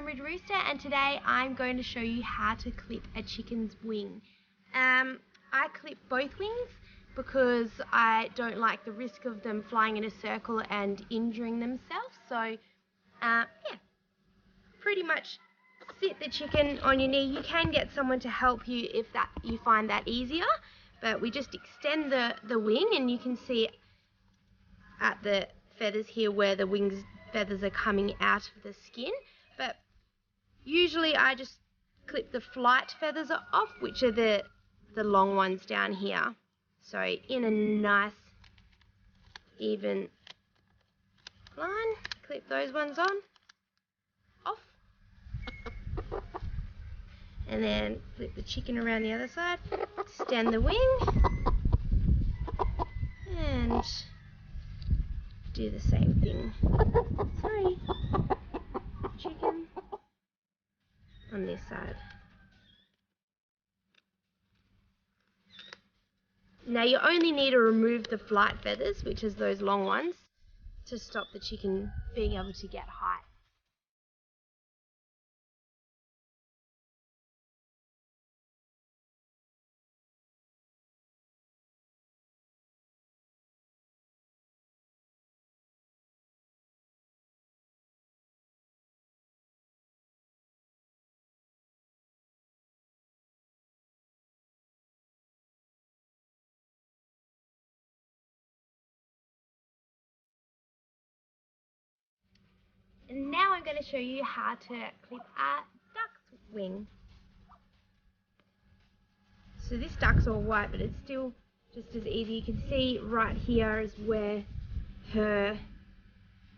I'm Rooster, and today I'm going to show you how to clip a chicken's wing. I clip both wings because I don't like the risk of them flying in a circle and injuring themselves. So, yeah, pretty much sit the chicken on your knee. You can get someone to help you if you find that easier, but we just extend the wing, and you can see at the feathers here where the wings feathers are coming out of the skin. But usually I just clip the flight feathers off, which are the long ones down here. So in a nice even line, clip those ones off, and then flip the chicken around the other side, extend the wing, and do the same thing. Sorry, chicken on this side. Now you only need to remove the flight feathers, which is those long ones, to stop the chicken being able to get height. And now I'm going to show you how to clip a duck's wing. So this duck's all white, but it's still just as easy. You can see right here is where her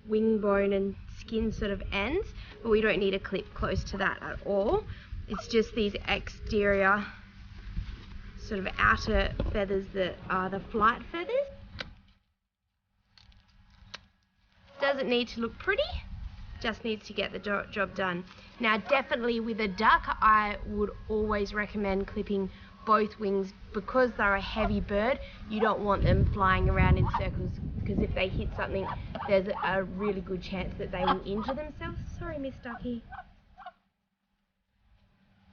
wing bone and skin sort of ends, but we don't need a clip close to that at all. It's just these exterior sort of outer feathers that are the flight feathers. Doesn't need to look pretty, just needs to get the job done. Now definitely with a duck, I would always recommend clipping both wings because they're a heavy bird. You don't want them flying around in circles, because if they hit something, there's a really good chance that they will injure themselves. Sorry, Miss Ducky.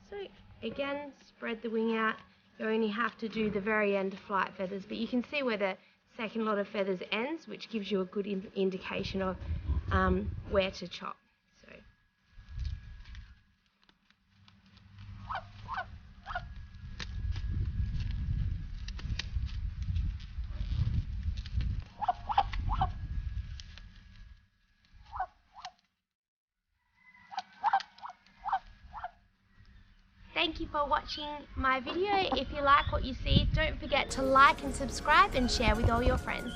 So again, spread the wing out. You only have to do the very end flight feathers, but you can see where the second lot of feathers ends, which gives you a good indication of where to chop. So thank you for watching my video. If you like what you see, don't forget to like and subscribe and share with all your friends.